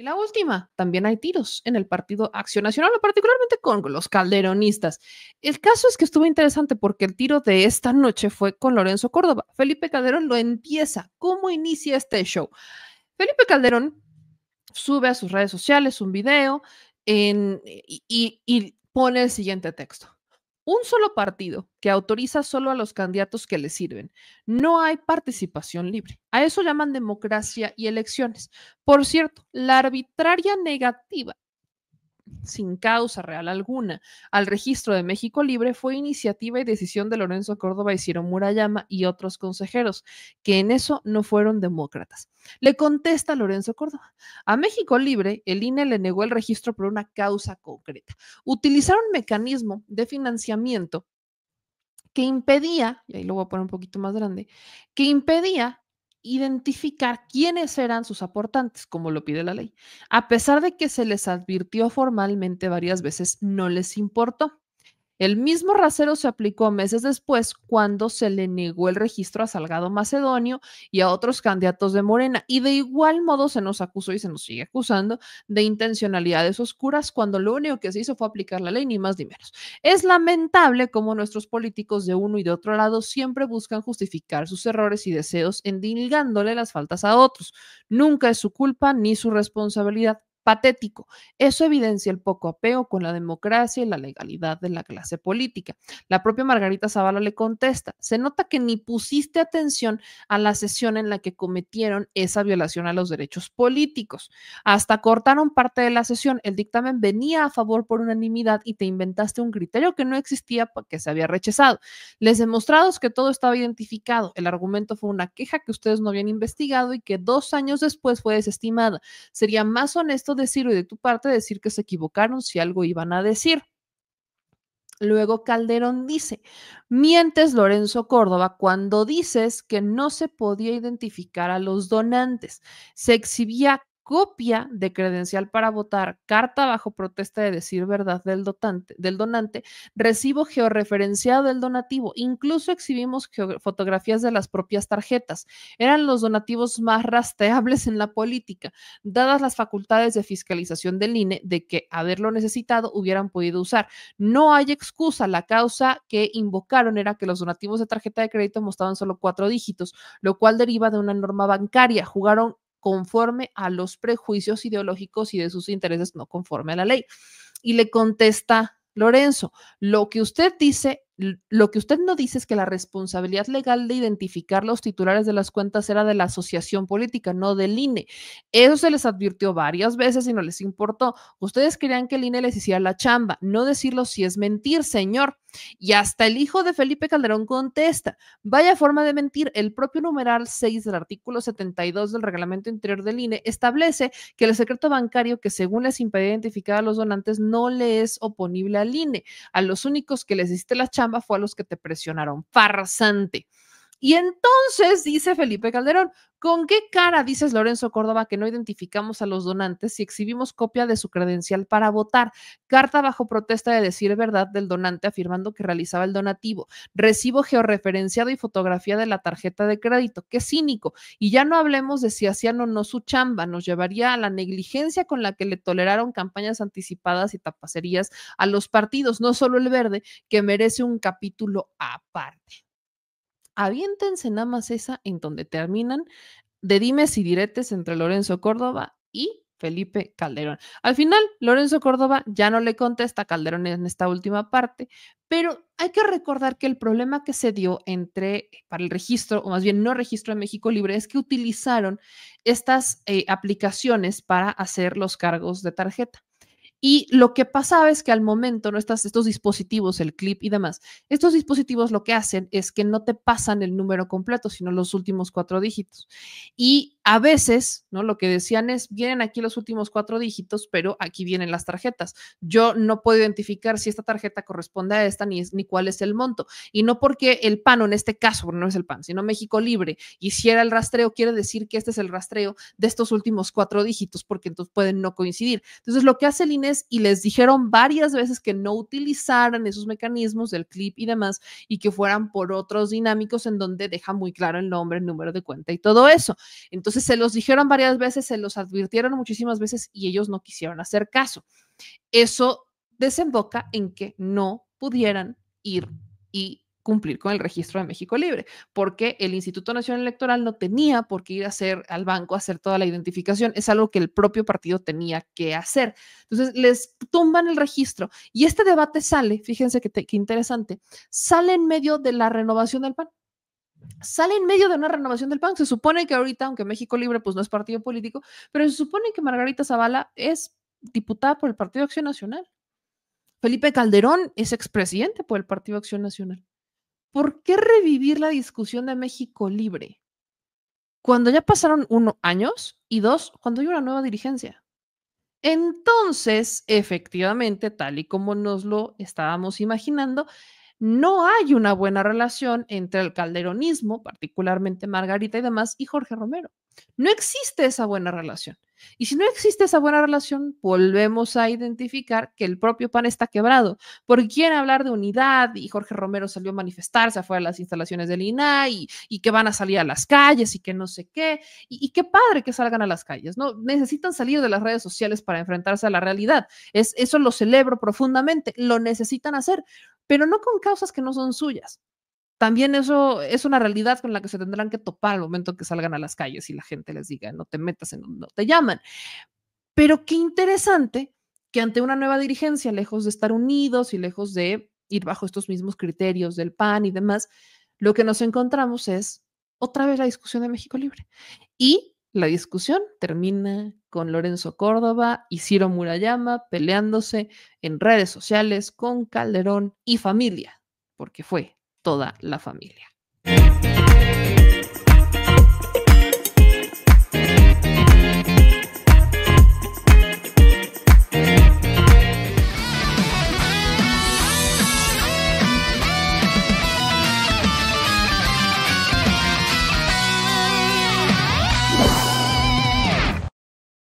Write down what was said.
Y la última, también hay tiros en el Partido Acción Nacional, particularmente con los calderonistas. El caso es que estuvo interesante porque el tiro de esta noche fue con Lorenzo Córdoba. Felipe Calderón lo empieza. ¿Cómo inicia este show? Felipe Calderón sube a sus redes sociales un video y pone el siguiente texto. Un solo partido que autoriza solo a los candidatos que le sirven. No hay participación libre. A eso llaman democracia y elecciones. Por cierto, la arbitraria negativa sin causa real alguna al registro de México Libre fue iniciativa y decisión de Lorenzo Córdoba y Ciro Murayama y otros consejeros, que en eso no fueron demócratas. Le contesta Lorenzo Córdoba. A México Libre, el INE le negó el registro por una causa concreta. Utilizaron un mecanismo de financiamiento que impedía, y ahí lo voy a poner un poquito más grande, que impedía identificar quiénes eran sus aportantes, como lo pide la ley. A pesar de que se les advirtió formalmente varias veces, no les importó. El mismo rasero se aplicó meses después cuando se le negó el registro a Salgado Macedonio y a otros candidatos de Morena. Y de igual modo se nos acusó y se nos sigue acusando de intencionalidades oscuras cuando lo único que se hizo fue aplicar la ley, ni más ni menos. Es lamentable cómo nuestros políticos de uno y de otro lado siempre buscan justificar sus errores y deseos endilgándole las faltas a otros. Nunca es su culpa ni su responsabilidad. Patético. Eso evidencia el poco apego con la democracia y la legalidad de la clase política. La propia Margarita Zavala le contesta, se nota que ni pusiste atención a la sesión en la que cometieron esa violación a los derechos políticos. Hasta cortaron parte de la sesión. El dictamen venía a favor por unanimidad y te inventaste un criterio que no existía porque se había rechazado. Les demostrados que todo estaba identificado. El argumento fue una queja que ustedes no habían investigado y que 2 años después fue desestimada. Sería más honesto decirlo y de tu parte decir que se equivocaron si algo iban a decir. Luego Calderón dice, mientes Lorenzo Córdoba cuando dices que no se podía identificar a los donantes. Se exhibía copia de credencial para votar, carta bajo protesta de decir verdad del donante, recibo georreferenciado del donativo, incluso exhibimos fotografías de las propias tarjetas. Eran los donativos más rastreables en la política, dadas las facultades de fiscalización del INE de que haberlo necesitado hubieran podido usar. No hay excusa. La causa que invocaron era que los donativos de tarjeta de crédito mostraban solo 4 dígitos, lo cual deriva de una norma bancaria. Jugaron conforme a los prejuicios ideológicos y de sus intereses, no conforme a la ley. Y le contesta Lorenzo, lo que usted no dice es que la responsabilidad legal de identificar los titulares de las cuentas era de la asociación política, no del INE. Eso se les advirtió varias veces y no les importó. Ustedes querían que el INE les hiciera la chamba, no decirlo si es mentir, señor. Y hasta el hijo de Felipe Calderón contesta, vaya forma de mentir, el propio numeral 6 del artículo 72 del reglamento interior del INE establece que el secreto bancario que según les impedía identificar a los donantes no le es oponible al INE. A los únicos que les hiciste la chamba fue a los que te presionaron. Farsante. Y entonces dice Felipe Calderón, ¿con qué cara dices Lorenzo Córdoba que no identificamos a los donantes si exhibimos copia de su credencial para votar? Carta bajo protesta de decir verdad del donante afirmando que realizaba el donativo. Recibo georreferenciado y fotografía de la tarjeta de crédito. Qué cínico. Y ya no hablemos de si hacían o no su chamba. Nos llevaría a la negligencia con la que le toleraron campañas anticipadas y tapacerías a los partidos, no solo el Verde, que merece un capítulo aparte. Aviéntense nada más esa en donde terminan de dimes y diretes entre Lorenzo Córdoba y Felipe Calderón. Al final, Lorenzo Córdoba ya no le contesta a Calderón en esta última parte, pero hay que recordar que el problema que se dio para el registro, o más bien no registro de México Libre, es que utilizaron estas aplicaciones para hacer los cargos de tarjeta. Y lo que pasaba es que al momento, ¿no? Estos dispositivos, el clip y demás, estos dispositivos lo que hacen es que no te pasan el número completo, sino los últimos 4 dígitos. Y a veces, ¿no? Lo que decían es, vienen aquí los últimos 4 dígitos, pero aquí vienen las tarjetas. Yo no puedo identificar si esta tarjeta corresponde a esta ni cuál es el monto. Y no porque el PAN, o en este caso, no es el PAN, sino México Libre, hiciera el rastreo, quiere decir que este es el rastreo de estos últimos 4 dígitos, porque entonces pueden no coincidir. Entonces, lo que hace el INE y les dijeron varias veces que no utilizaran esos mecanismos del clip y demás y que fueran por otros dinámicos en donde deja muy claro el nombre, el número de cuenta y todo eso. Entonces, Entonces se los dijeron varias veces, se los advirtieron muchísimas veces y ellos no quisieron hacer caso. Eso desemboca en que no pudieran ir y cumplir con el registro de México Libre, porque el Instituto Nacional Electoral no tenía por qué ir a hacer al banco a hacer toda la identificación, es algo que el propio partido tenía que hacer. Entonces les tumban el registro y este debate sale, fíjense qué interesante, sale en medio de la renovación del PAN. Sale en medio de una renovación del PAN. Se supone que ahorita, aunque México Libre pues no es partido político, pero se supone que Margarita Zavala es diputada por el Partido Acción Nacional. Felipe Calderón es expresidente por el Partido Acción Nacional. ¿Por qué revivir la discusión de México Libre cuando ya pasaron 1 años y 2, cuando hay una nueva dirigencia? Entonces, efectivamente, tal y como nos lo estábamos imaginando, no hay una buena relación entre el calderonismo, particularmente Margarita y demás, y Jorge Romero. No existe esa buena relación. Y si no existe esa buena relación, volvemos a identificar que el propio PAN está quebrado, porque quieren hablar de unidad y Jorge Romero salió a manifestarse afuera de las instalaciones del INAI y que van a salir a las calles y que no sé qué. Y qué padre que salgan a las calles, ¿no? Necesitan salir de las redes sociales para enfrentarse a la realidad. Eso lo celebro profundamente, lo necesitan hacer, pero no con causas que no son suyas. También eso es una realidad con la que se tendrán que topar al momento que salgan a las calles y la gente les diga, no te metas en donde no te llaman. Pero qué interesante que ante una nueva dirigencia, lejos de estar unidos y lejos de ir bajo estos mismos criterios del PAN y demás, lo que nos encontramos es otra vez la discusión de México Libre. Y la discusión termina con Lorenzo Córdoba y Ciro Murayama peleándose en redes sociales con Calderón y familia, porque fue toda la familia.